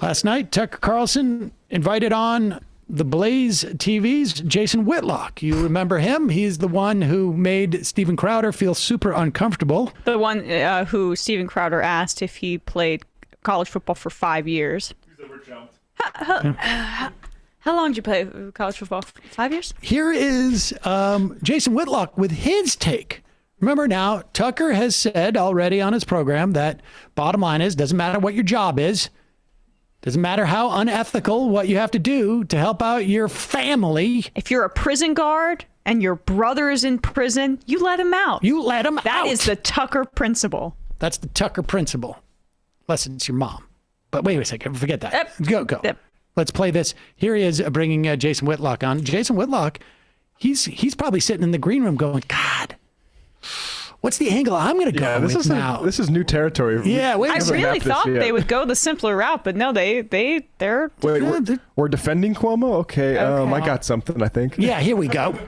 Last night, Tucker Carlson invited on the Blaze TV's Jason Whitlock. You remember him? He's the one who made Steven Crowder feel super uncomfortable. The one who Steven Crowder asked if he played college football for 5 years. He's overjumped. How long did you play college football? 5 years? Here is Jason Whitlock with his take. Remember now, Tucker has said already on his program that bottom line is, doesn't matter what your job is, doesn't matter how unethical what you have to do to help out your family. If you're a prison guard and your brother is in prison, you let him out. You let him out. That is the Tucker principle. That's the Tucker principle. Unless it's your mom. But wait a second, forget that. Go. Let's play this. Here he is bringing Jason Whitlock on. Jason Whitlock, he's probably sitting in the green room going, God, what's the angle I'm going to go with now? This is new territory. Yeah, I really thought they would go the simpler route, but no, they're. Wait, we're defending Cuomo? Okay, I got something, I think. Yeah, here we go.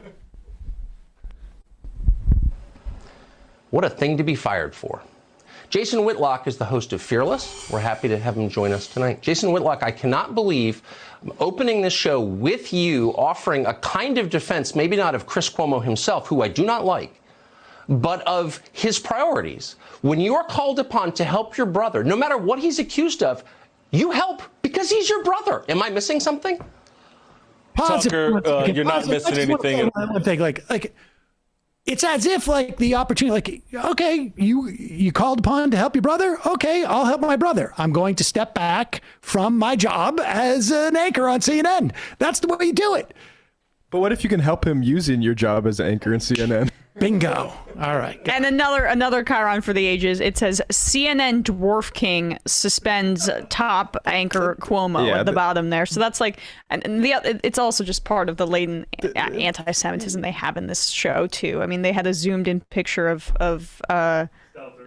What a thing to be fired for. Jason Whitlock is the host of Fearless. We're happy to have him join us tonight. Jason Whitlock, I cannot believe I'm opening this show with you offering a kind of defense, maybe not of Chris Cuomo himself, who I do not like, but of his priorities. When you are called upon to help your brother, no matter what he's accused of, you help because he's your brother. Am I missing something? Tucker, you're not missing anything. One thing, like, it's as if like the opportunity, like, okay, you called upon to help your brother. Okay, I'll help my brother. I'm going to step back from my job as an anchor on CNN. That's the way you do it. But what if you can help him using your job as an anchor in CNN? Bingo. All right. And another chyron for the ages. It says CNN Dwarf King suspends top anchor Cuomo at the bottom there. So that's like, and it's also just part of the latent anti-Semitism they have in this show too. I mean, they had a zoomed in picture of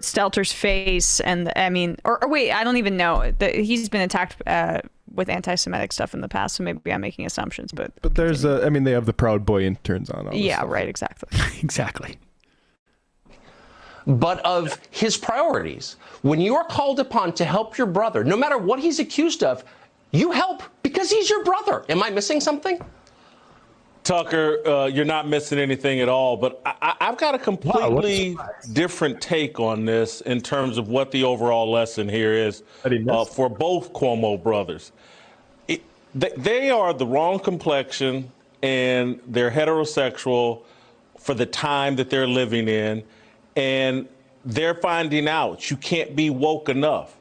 Stelter's face, and I mean, or wait, I don't even know. He's been attacked with anti-Semitic stuff in the past, so maybe I'm making assumptions, but there's I mean, they have the Proud Boy interns on. Yeah, right, exactly. Exactly. But of his priorities. When you are called upon to help your brother, no matter what he's accused of, you help because he's your brother. Am I missing something? Tucker, you're not missing anything at all, but I've got a completely different take on this in terms of what the overall lesson here is for both Cuomo brothers. They are the wrong complexion and they're heterosexual for the time that they're living in, and they're finding out you can't be woke enough.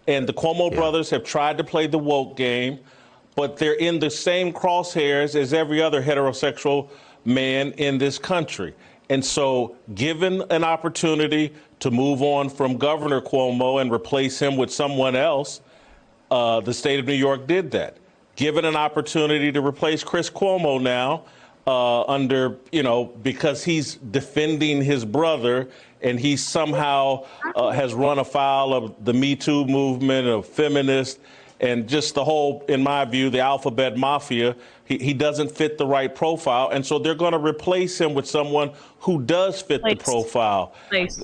And the Cuomo brothers have tried to play the woke game, but they're in the same crosshairs as every other heterosexual man in this country. And so given an opportunity to move on from Governor Cuomo and replace him with someone else, the state of New York did that. Given an opportunity to replace Chris Cuomo now because he's defending his brother and he somehow has run afoul of the Me Too movement, of feminists, and just the whole, in my view, the alphabet mafia. He doesn't fit the right profile, and so they're going to replace him with someone who does fit the profile.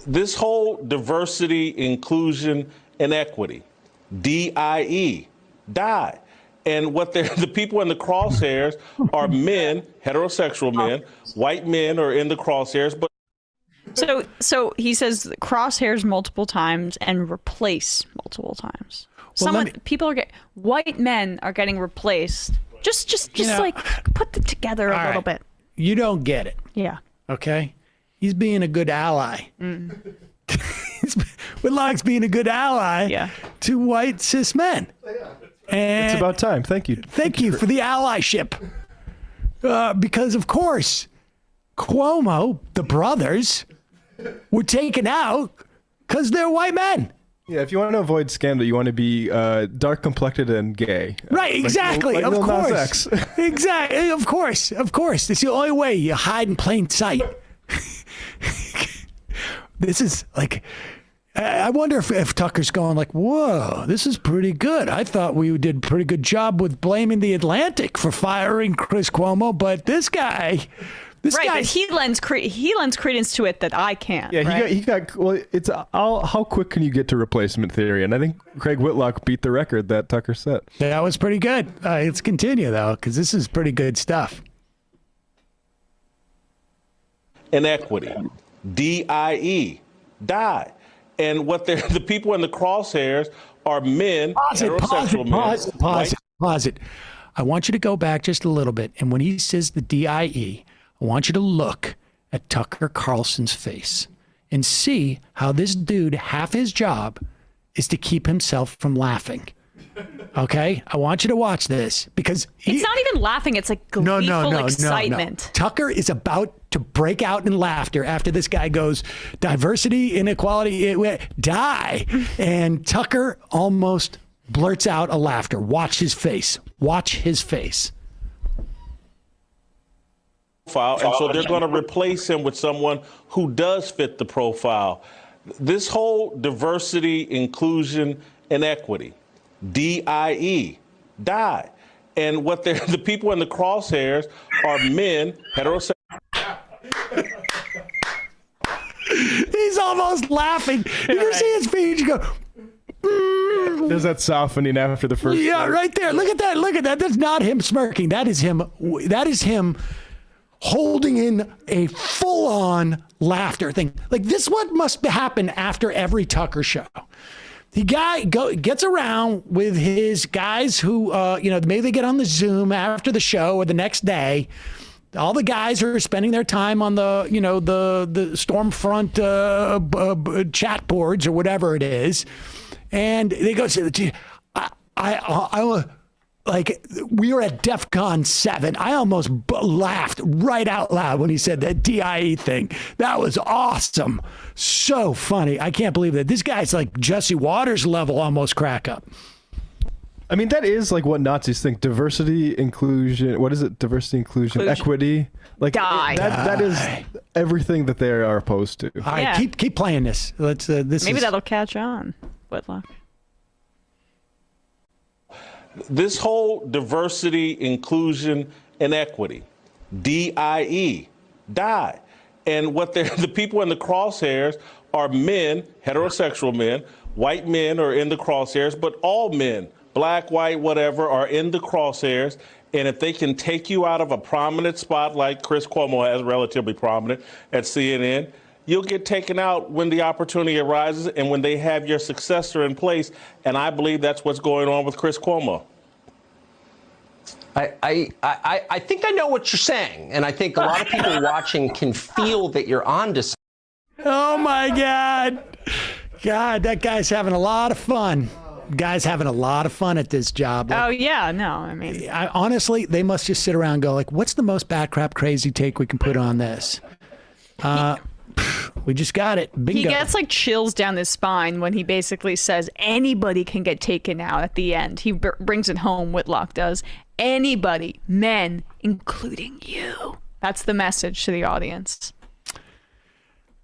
This whole diversity, inclusion, and equity, DIE, die. And what the people in the crosshairs are men, heterosexual men. White men are in the crosshairs, but. So he says crosshairs multiple times and replace multiple times. White men are getting replaced. Just like put them together a little bit. You don't get it. Yeah. Okay. He's being a good ally. Whitlock's being a good ally to white cis men. And it's about time. Thank you. Thank you for the allyship. Because of course, Cuomo, the brothers, were taken out because they're white men. Yeah, if you want to avoid scandal, you want to be dark complected and gay. Right, exactly. Like of Lil Nas course. X. Exactly. Of course. It's the only way you hide in plain sight. This is like, I wonder if Tucker's going like, whoa, this is pretty good. I thought we did a pretty good job with blaming the Atlantic for firing Chris Cuomo, but this guy This right, guy, but he lends credence to it that I can't. Yeah, right? he got. Well, it's how quick can you get to replacement theory? And I think Craig Whitlock beat the record that Tucker set. that was pretty good. Let's continue though, because this is pretty good stuff. Inequity, DIE, die, and what they're the people in the crosshairs are men, heterosexual men. Pause it. I want you to go back just a little bit, and when he says the DIE, I want you to look at Tucker Carlson's face and see how this dude, half his job is to keep himself from laughing. Okay? I want you to watch this because it's not even laughing. It's like gleeful excitement. No. Tucker is about to break out in laughter after this guy goes, diversity, inequality, die. And Tucker almost blurts out a laughter. Watch his face. Watch his face. And so they're going to replace him with someone who does fit the profile. This whole diversity, inclusion, and equity, DIE, die. And what they're the people in the crosshairs are men, heterosexual. He's almost laughing. You can see his feet. You go. There's that softening after the first. Yeah, right there. Look at that. Look at that. That's not him smirking. That is him. That is him holding in a full-on laughter thing. Like this, what must happen after every Tucker show? The guy gets around with his guys who, maybe they get on the Zoom after the show or the next day. All the guys are spending their time on the Stormfront chat boards or whatever it is. And they go, like, we were at DEFCON 7. I almost laughed right out loud when he said that DIE thing. That was awesome. So funny. I can't believe that. This guy's like Jesse Waters level almost crack up. I mean, that is like what Nazis think. Diversity, inclusion. What is it? Diversity, inclusion, equity. Like that is everything that they are opposed to. All right, keep playing this. Let's. Maybe that'll catch on. Whitlock. This whole diversity, inclusion, and equity, DIE, die. And what they're the people in the crosshairs are men, heterosexual men. White men are in the crosshairs, but all men, black, white, whatever, are in the crosshairs. And if they can take you out of a prominent spot like Chris Cuomo has, relatively prominent at CNN, you'll get taken out when the opportunity arises and when they have your successor in place. And I believe that's what's going on with Chris Cuomo. I think I know what you're saying. And I think a lot of people watching can feel that you're on to something. Oh, my God. God, that guy's having a lot of fun. Guy's having a lot of fun at this job. Like, oh, yeah. No, I mean. Honestly, they must just sit around and go, like, what's the most bad crap crazy take we can put on this? We just got it. Bingo. He gets like chills down his spine when he basically says anybody can get taken out at the end. He brings it home, Whitlock does. Anybody, men, including you. That's the message to the audience.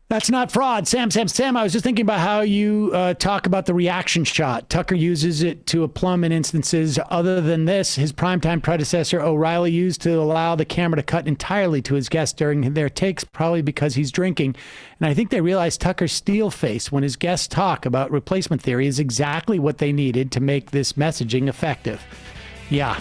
That's not fraud. Sam, I was just thinking about how you talk about the reaction shot. Tucker uses it to a plumb in instances. Other than this, his primetime predecessor, O'Reilly, used to allow the camera to cut entirely to his guests during their takes, probably because he's drinking. And I think they realized Tucker's steel face when his guests talk about replacement theory is exactly what they needed to make this messaging effective. Yeah,